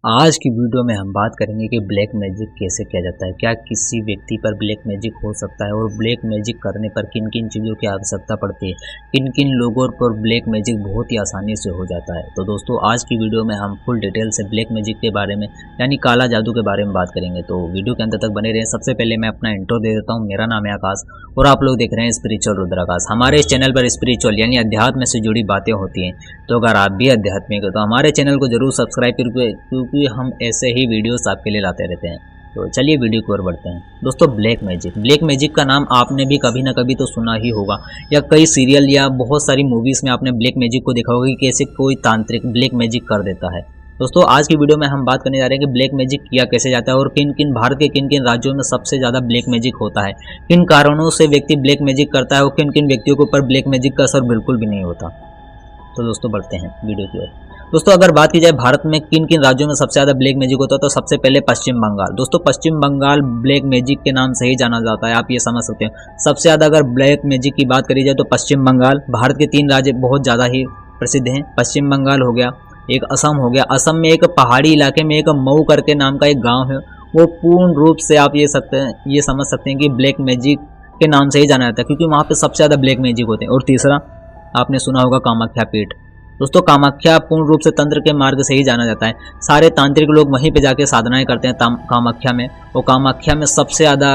आज की वीडियो में हम बात करेंगे कि ब्लैक मैजिक कैसे किया जाता है, क्या किसी व्यक्ति पर ब्लैक मैजिक हो सकता है और ब्लैक मैजिक करने पर किन किन चीज़ों की आवश्यकता पड़ती है, किन किन लोगों पर ब्लैक मैजिक बहुत ही आसानी से हो जाता है। तो दोस्तों आज की वीडियो में हम फुल डिटेल से ब्लैक मैजिक के बारे में यानी काला जादू के बारे में बात करेंगे, तो वीडियो के अंत तक बने रहें। सबसे पहले मैं अपना इंट्रो दे देता हूँ। मेरा नाम है आकाश और आप लोग देख रहे हैं स्पिरिचुअल रुद्राकाश। हमारे इस चैनल पर स्पिरिचुअल यानी अध्यात्म से जुड़ी बातें होती हैं, तो अगर आप भी आध्यात्मिक हो तो हमारे चैनल को जरूर सब्सक्राइब करिए, क्योंकि हम ऐसे ही वीडियोस आपके लिए लाते रहते हैं। तो चलिए वीडियो की ओर बढ़ते हैं। दोस्तों ब्लैक मैजिक का नाम आपने भी कभी ना कभी तो सुना ही होगा, या कई सीरियल या बहुत सारी मूवीज़ में आपने ब्लैक मैजिक को देखा होगा कि कैसे कोई तांत्रिक ब्लैक मैजिक कर देता है। दोस्तों आज की वीडियो में हम बात करने जा रहे हैं कि ब्लैक मैजिक किया कैसे जाता है और किन किन भारत के किन किन राज्यों में सबसे ज़्यादा ब्लैक मैजिक होता है, किन कारणों से व्यक्ति ब्लैक मैजिक करता है और किन किन व्यक्तियों के ऊपर ब्लैक मैजिक का असर बिल्कुल भी नहीं होता। तो दोस्तों बढ़ते हैं वीडियो की ओर। दोस्तों अगर बात की जाए भारत में किन किन राज्यों में सबसे ज़्यादा ब्लैक मैजिक होता है, तो सबसे पहले पश्चिम बंगाल। दोस्तों पश्चिम बंगाल ब्लैक मैजिक के नाम से ही जाना जाता है, आप ये समझ सकते हैं। सबसे ज़्यादा अगर ब्लैक मैजिक की बात करी जाए तो पश्चिम बंगाल। भारत के 3 राज्य बहुत ज़्यादा ही प्रसिद्ध हैं। पश्चिम बंगाल हो गया, एक असम हो गया। असम में एक पहाड़ी इलाके में एक मऊ करके नाम का एक गाँव है, वो पूर्ण रूप से आप ये समझ सकते हैं कि ब्लैक मैजिक के नाम से ही जाना जाता है, क्योंकि वहाँ पर सबसे ज़्यादा ब्लैक मैजिक होते हैं। और तीसरा आपने सुना होगा कामाख्या पीठ। दोस्तों कामाख्या पूर्ण रूप से तंत्र के मार्ग से ही जाना जाता है। सारे तांत्रिक लोग वहीं पे जाके साधनाएं करते हैं कामाख्या में। और कामाख्या में सबसे ज़्यादा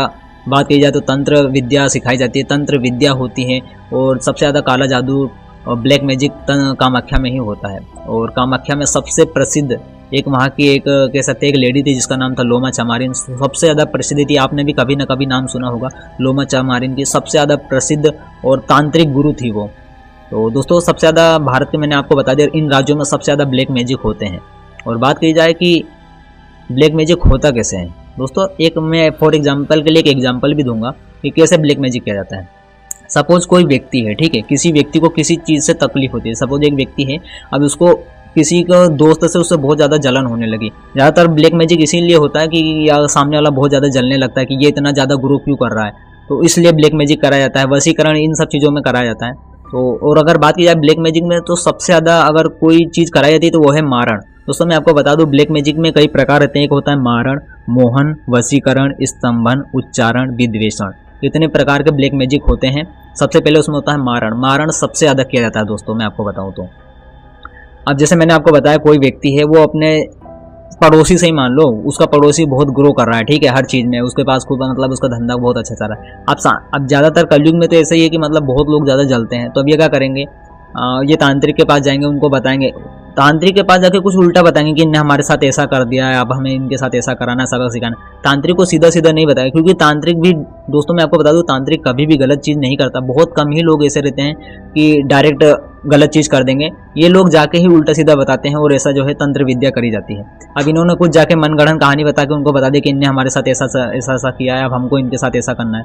बात की जाए तो तंत्र विद्या सिखाई जाती है, तंत्र विद्या होती है। और सबसे ज़्यादा काला जादू और ब्लैक मैजिक कामाख्या में ही होता है। और कामाख्या में सबसे प्रसिद्ध एक वहाँ की एक कह सकते हैं एक लेडी थी जिसका नाम था लोमा चमारिन। सबसे ज़्यादा प्रसिद्ध थी, आपने भी कभी ना कभी नाम सुना होगा लोमा चमारिन की। सबसे ज़्यादा प्रसिद्ध और तांत्रिक गुरु थी वो। तो दोस्तों सबसे ज़्यादा भारत के मैंने आपको बता दिया इन राज्यों में सबसे ज़्यादा ब्लैक मैजिक होते हैं। और बात की जाए कि ब्लैक मैजिक होता कैसे है, दोस्तों एक मैं फॉर एग्जांपल के लिए एक एग्जांपल भी दूंगा कि कैसे ब्लैक मैजिक किया जाता है। सपोज कोई व्यक्ति है, ठीक है, किसी व्यक्ति को किसी चीज़ से तकलीफ होती है। सपोज एक व्यक्ति है, अब उसको किसी को दोस्त से उससे बहुत ज़्यादा जलन होने लगी। ज़्यादातर ब्लैक मैजिक इसीलिए होता है कि या सामने वाला बहुत ज़्यादा जलने लगता है कि ये इतना ज़्यादा ग्रो क्यों कर रहा है, तो इसलिए ब्लैक मैजिक कराया जाता है। वशीकरण इन सब चीज़ों में कराया जाता है। तो और अगर बात की जाए ब्लैक मैजिक में तो सबसे ज़्यादा अगर कोई चीज़ कराई जाती है तो वो है मारण। दोस्तों मैं आपको बता दूं ब्लैक मैजिक में कई प्रकार रहते हैं। एक होता है मारण, मोहन, वशीकरण, स्तंभन, उच्चारण, विद्वेषण। इतने प्रकार के ब्लैक मैजिक होते हैं। सबसे पहले उसमें होता है मारण। मारण सबसे ज़्यादा किया जाता है दोस्तों, मैं आपको बताऊँ तो। अब जैसे मैंने आपको बताया कोई व्यक्ति है, वो अपने पड़ोसी से ही मान लो, उसका पड़ोसी बहुत ग्रो कर रहा है, ठीक है, हर चीज़ में उसके पास खूब मतलब उसका धंधा बहुत अच्छा चल रहा है। अब ज़्यादातर कलयुग में तो ऐसा ही है कि मतलब बहुत लोग ज़्यादा जलते हैं। तो अब ये क्या करेंगे, ये तांत्रिक के पास जाएंगे, उनको बताएंगे, तांत्रिक के पास जाके कुछ उल्टा बताएंगे कि इनने हमारे साथ ऐसा कर दिया है, अब हमें इनके साथ ऐसा कराना है, सबक सिखाना। तांत्रिक को सीधा सीधा नहीं बताएगा, क्योंकि तांत्रिक भी दोस्तों मैं आपको बता दूं तांत्रिक कभी भी गलत चीज़ नहीं करता। बहुत कम ही लोग ऐसे रहते हैं कि डायरेक्ट गलत चीज़ कर देंगे। ये लोग जाके ही उल्टा सीधा बताते हैं और ऐसा जो है तंत्र विद्या करी जाती है। अब इन्होंने कुछ जाके मनगढ़ंत कहानी बता के उनको बता दिया कि इनने हमारे साथ ऐसा किया है, अब हमको इनके साथ ऐसा करना है।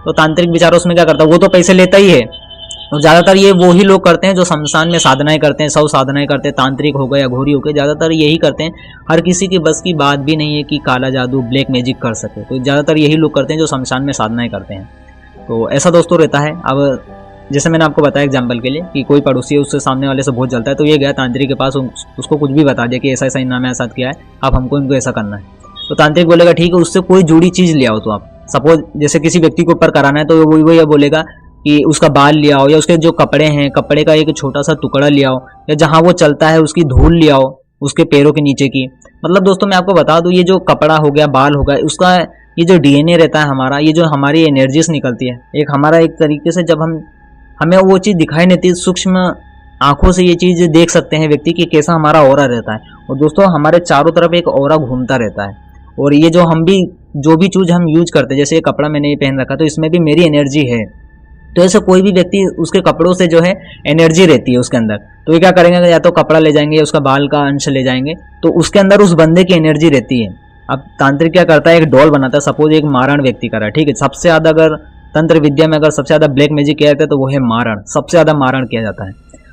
तो तांत्रिक बेचारा उसमें क्या करता है, वो तो पैसे लेता ही है। और ज़्यादातर ये वो ही लोग करते हैं जो शमशान में साधनाएं करते हैं, 100 साधनाएं करते हैं। तांत्रिक हो गए या घोरी हो गए, ज़्यादातर यही करते हैं। हर किसी की बस की बात भी नहीं है कि काला जादू ब्लैक मैजिक कर सके, तो ज़्यादातर यही लोग करते हैं जो शमशान में साधनाएं करते हैं। तो ऐसा दोस्तों रहता है। अब जैसे मैंने आपको बताया एग्जाम्पल के लिए कि कोई पड़ोसी है, उससे सामने वाले से बहुत जलता है, तो ये गया तांत्रिक के पास, उसको कुछ भी बता दिया कि ऐसा ऐसा इन्होंने मेरे साथ किया है, अब हमको इनको ऐसा करना है। तो तांत्रिक बोलेगा ठीक है, उससे कोई जुड़ी चीज़ ले आओ। तो आप सपोज जैसे किसी व्यक्ति के ऊपर कराना है, तो वो ये बोलेगा कि उसका बाल ले आओ, या उसके जो कपड़े हैं, कपड़े का एक छोटा सा टुकड़ा ले आओ, या जहाँ वो चलता है उसकी धूल ले आओ, उसके पैरों के नीचे की। मतलब दोस्तों मैं आपको बता दूं, ये जो कपड़ा हो गया, बाल हो गया, उसका ये जो DNA रहता है हमारा, ये जो हमारी एनर्जीज निकलती है, एक हमारा एक तरीके से जब हमें वो चीज़ दिखाई नहीं देती, सूक्ष्म आंखों से ये चीज़ देख सकते हैं व्यक्ति कि कैसा हमारा ऑरा रहता है। और दोस्तों हमारे चारों तरफ एक ऑरा घूमता रहता है। और ये जो भी चीज़ हम यूज करते हैं, जैसे ये कपड़ा मैंने ये पहन रखा, तो इसमें भी मेरी एनर्जी है। तो ऐसे कोई भी व्यक्ति उसके कपड़ों से जो है एनर्जी रहती है उसके अंदर, तो ये क्या करेंगे, या तो कपड़ा ले जाएंगे या उसका बाल का अंश ले जाएंगे, तो उसके अंदर उस बंदे की एनर्जी रहती है। अब तांत्रिक क्या करता है, एक डॉल बनाता है। सपोज एक मारण व्यक्ति कर रहा है, ठीक है, सबसे ज़्यादा अगर तंत्र विद्या में अगर सबसे ज़्यादा ब्लैक मैजिक किया जाता है तो वो है मारण। सबसे ज़्यादा मारण किया जाता है।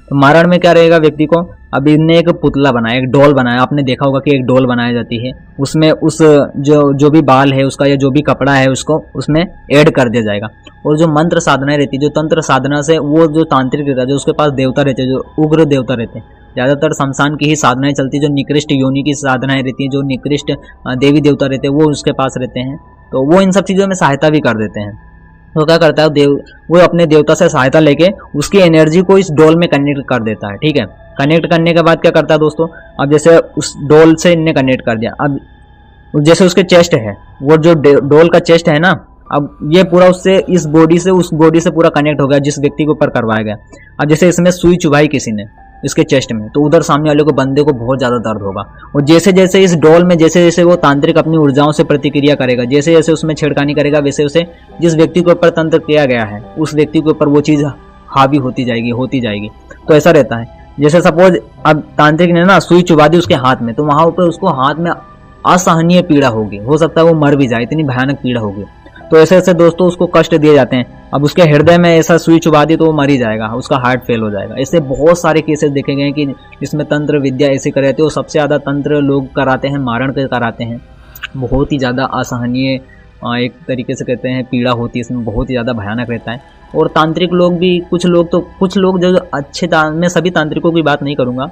तो मारण में क्या रहेगा व्यक्ति को, अब इनने एक पुतला बनाया, एक डॉल बनाया। आपने देखा होगा कि एक डॉल बनाई जाती है, उसमें उस जो भी बाल है उसका या जो भी कपड़ा है उसको उसमें ऐड कर दिया जाएगा। और जो मंत्र साधनाएं रहती है, जो तंत्र साधना से वो जो तांत्रिक रहता है, जो उसके पास देवता रहते हैं, जो उग्र देवता रहते हैं, ज़्यादातर शमशान की ही साधनाएं चलती है, जो निकृष्ट योनि की साधनाएं रहती हैं, जो निकृष्ट देवी देवता रहते हैं वो उसके पास रहते हैं, तो वो इन सब चीज़ों में सहायता भी कर देते हैं। तो क्या करता है वो अपने देवता से सहायता लेके उसकी एनर्जी को इस डोल में कनेक्ट कर देता है। ठीक है, कनेक्ट करने के बाद क्या करता है दोस्तों, अब जैसे उस डोल से इनने कनेक्ट कर दिया, अब जैसे उसके चेस्ट है, वो जो डोल का चेस्ट है ना, अब ये पूरा उससे इस बॉडी से उस बॉडी से पूरा कनेक्ट हो गया जिस व्यक्ति के ऊपर करवाया गया। अब जैसे इसमें सुई चुभाई किसी ने इसके चेस्ट में, तो उधर सामने वाले को बंदे को बहुत ज़्यादा दर्द होगा। और जैसे जैसे इस डोल में जैसे जैसे वो तांत्रिक अपनी ऊर्जाओं से प्रतिक्रिया करेगा, जैसे जैसे उसमें छेड़खानी करेगा, वैसे वैसे जिस व्यक्ति के ऊपर तंत्र किया गया है उस व्यक्ति के ऊपर वो चीज़ हावी होती जाएगी। तो ऐसा रहता है, जैसे सपोज अब तांत्रिक ने ना सुई चुभा दी उसके हाथ में, तो वहाँ ऊपर उसको हाथ में असहनीय पीड़ा होगी, हो सकता है वो मर भी जाए, इतनी भयानक पीड़ा होगी। तो ऐसे ऐसे दोस्तों उसको कष्ट दिए जाते हैं। अब उसके हृदय में ऐसा सुई चुभा दी तो वो मर ही जाएगा, उसका हार्ट फेल हो जाएगा। ऐसे बहुत सारे केसेस देखे गए हैं कि जिसमें तंत्र विद्या ऐसे कर जाती है। वो सबसे ज़्यादा तंत्र लोग कराते हैं मारण के कराते हैं, बहुत ही ज़्यादा असहनीय एक तरीके से कहते हैं पीड़ा होती है, इसमें बहुत ही ज़्यादा भयानक रहता है। और तांत्रिक लोग भी कुछ लोग जो अच्छे मैं सभी तांत्रिकों की बात नहीं करूँगा,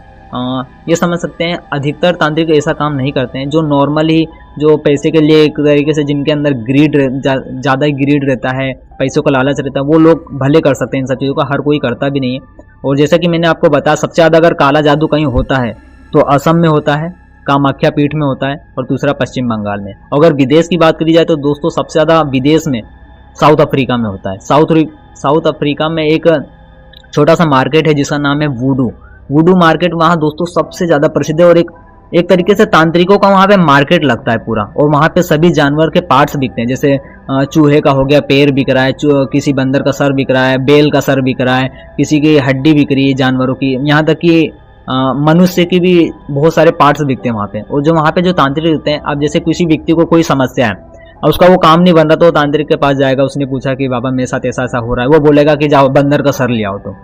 ये समझ सकते हैं अधिकतर तांत्रिक ऐसा काम नहीं करते हैं। जो नॉर्मली जो पैसे के लिए एक तरीके से जिनके अंदर ज़्यादा ही ग्रीड रहता है, पैसों का लालच रहता है, वो लोग भले कर सकते हैं इन सब चीज़ों का, हर कोई करता भी नहीं है। और जैसा कि मैंने आपको बताया, सबसे ज़्यादा अगर काला जादू कहीं होता है तो असम में होता है, कामाख्या पीठ में होता है, और दूसरा पश्चिम बंगाल में। अगर विदेश की बात करी जाए तो दोस्तों सबसे ज़्यादा विदेश में साउथ अफ्रीका में होता है। साउथ अफ्रीका में एक छोटा सा मार्केट है जिसका नाम है वुडू मार्केट। वहाँ दोस्तों सबसे ज़्यादा प्रसिद्ध है, और एक तरीके से तांत्रिकों का वहाँ पे मार्केट लगता है पूरा। और वहाँ पे सभी जानवर के पार्ट्स बिकते हैं, जैसे चूहे का हो गया पैर बिक रहा है, किसी बंदर का सर बिक रहा है, बेल का सर बिक रहा है, किसी की हड्डी बिक रही है जानवरों की, यहाँ तक कि मनुष्य की भी बहुत सारे पार्ट्स बिकते हैं वहाँ पे। और जो वहाँ पे जो तांत्रिक होते हैं, अब जैसे किसी व्यक्ति को कोई समस्या है और उसका वो काम नहीं बन रहा, तो तांत्रिक के पास जाएगा, उसने पूछा कि बाबा मेरे साथ ऐसा ऐसा हो रहा है, वो बोलेगा कि जाओ बंदर का सर ले आओ। तो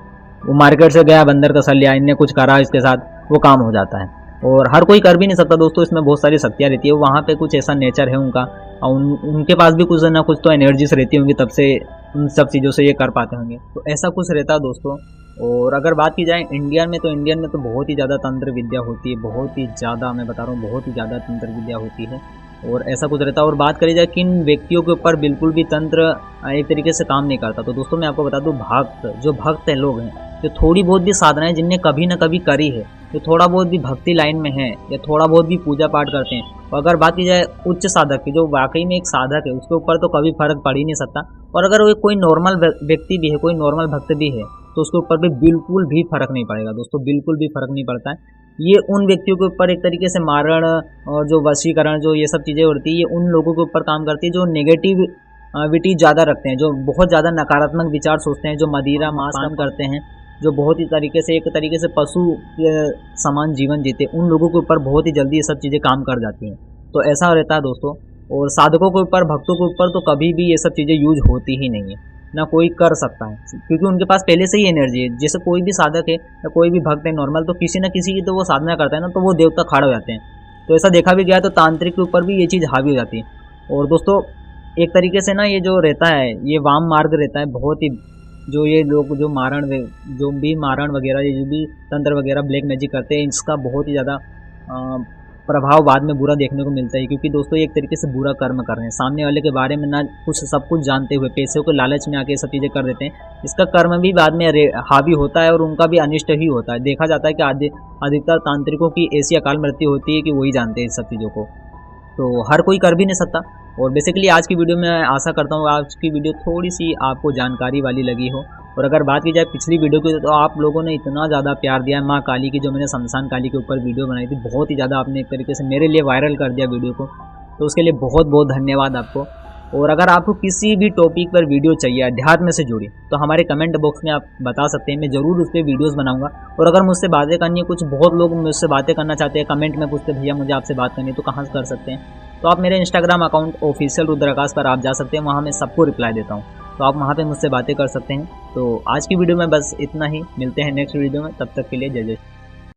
वो मार्केट से गया, बंदर का सर लिया, इनने कुछ करा इसके साथ, वो काम हो जाता है। और हर कोई कर भी नहीं सकता दोस्तों, इसमें बहुत सारी शक्तियाँ रहती है। वहाँ पे कुछ ऐसा नेचर है उनका, और उनके पास भी कुछ ना कुछ तो एनर्जीज रहती होंगी, तब से उन सब चीज़ों से ये कर पाते होंगे। तो ऐसा कुछ रहता है दोस्तों। और अगर बात की जाए इंडियन में तो बहुत ही ज़्यादा तंत्र विद्या होती है, बहुत ही ज़्यादा, मैं बता रहा हूँ बहुत ही ज़्यादा तंत्र विद्या होती है, और ऐसा कुछ रहता है। और बात करी जाए किन व्यक्तियों के ऊपर बिल्कुल भी तंत्र एक तरीके से काम नहीं करता, तो दोस्तों मैं आपको बता दूं, जो भक्त हैं लोग हैं, जो थोड़ी बहुत भी साधनाएं जिनने कभी ना कभी करी है, जो थोड़ा बहुत भी भक्ति लाइन में है, या थोड़ा बहुत भी पूजा पाठ करते हैं। और अगर बात की जाए उच्च साधक की, जो वाकई में एक साधक है, उसके ऊपर तो कभी फर्क पड़ ही नहीं सकता। और अगर वो कोई नॉर्मल व्यक्ति भी है, कोई नॉर्मल भक्त भी है, तो उसके ऊपर भी बिल्कुल भी फर्क नहीं पड़ेगा दोस्तों, बिल्कुल भी फर्क नहीं पड़ता है। ये उन व्यक्तियों के ऊपर एक तरीके से मारण और जो वशीकरण, जो ये सब चीज़ें होती है, ये उन लोगों के ऊपर काम करती है जो नेगेटिविटी ज़्यादा रखते हैं, जो बहुत ज़्यादा नकारात्मक विचार सोचते हैं, जो मदिरा मांस काम करते हैं, जो बहुत ही तरीके से एक तरीके से पशु के समान जीवन जीते, उन लोगों के ऊपर बहुत ही जल्दी ये सब चीज़ें काम कर जाती हैं। तो ऐसा रहता है दोस्तों। और साधकों के ऊपर, भक्तों के ऊपर तो कभी भी ये सब चीज़ें यूज होती ही नहीं है, ना कोई कर सकता है, क्योंकि उनके पास पहले से ही एनर्जी है। जैसे कोई भी साधक है या कोई भी भक्त है नॉर्मल, तो किसी न किसी की तो वो साधना करता है ना, तो वो देवता खड़े हो जाते हैं। तो ऐसा देखा भी गया, तो तांत्रिक के ऊपर भी ये चीज़ हावी हो जाती है। और दोस्तों एक तरीके से ना ये जो रहता है, ये वाम मार्ग रहता है, बहुत ही जो ये लोग जो भी मारण वगैरह, ये जो भी तंत्र वगैरह ब्लैक मैजिक करते हैं, इसका बहुत ही ज़्यादा प्रभाव बाद में बुरा देखने को मिलता है। क्योंकि दोस्तों एक तरीके से बुरा कर्म कर रहे हैं, सामने वाले के बारे में ना सब कुछ जानते हुए पैसों के लालच में आके सब चीज़ें कर देते हैं। इसका कर्म भी बाद में हावी होता है और उनका भी अनिष्ट ही होता है। देखा जाता है कि अधिकतर तांत्रिकों की ऐसी अकाल मृत्यु होती है कि वही जानते हैं इस सब चीज़ों को, तो हर कोई कर भी नहीं सकता। और बेसिकली आज की वीडियो में आशा करता हूँ आज की वीडियो थोड़ी सी आपको जानकारी वाली लगी हो। और अगर बात की जाए पिछली वीडियो की, तो आप लोगों ने इतना ज़्यादा प्यार दिया है माँ काली की, जो मैंने शमशान काली के ऊपर वीडियो बनाई थी, बहुत ही ज़्यादा आपने एक तरीके से मेरे लिए वायरल कर दिया वीडियो को, तो उसके लिए बहुत बहुत धन्यवाद आपको। और अगर आपको किसी भी टॉपिक पर वीडियो चाहिए अध्यात्म से जुड़ी, तो हमारे कमेंट बॉक्स में आप बता सकते हैं, मैं ज़रूर उस पर वीडियोज़ बनाऊँगा। और अगर मुझसे बातें करनी है, कुछ बहुत लोग मुझसे बातें करना चाहते हैं, कमेंट में पूछते भैया मुझे आपसे बात करनी है, तो कहाँ से कर सकते हैं? तो आप मेरे इंस्टाग्राम अकाउंट ऑफिशियल रुद्राकाश पर आप जा सकते हैं, वहाँ मैं सबको रिप्लाई देता हूँ, तो आप वहाँ पे मुझसे बातें कर सकते हैं। तो आज की वीडियो में बस इतना ही, मिलते हैं नेक्स्ट वीडियो में, तब तक के लिए जय जय।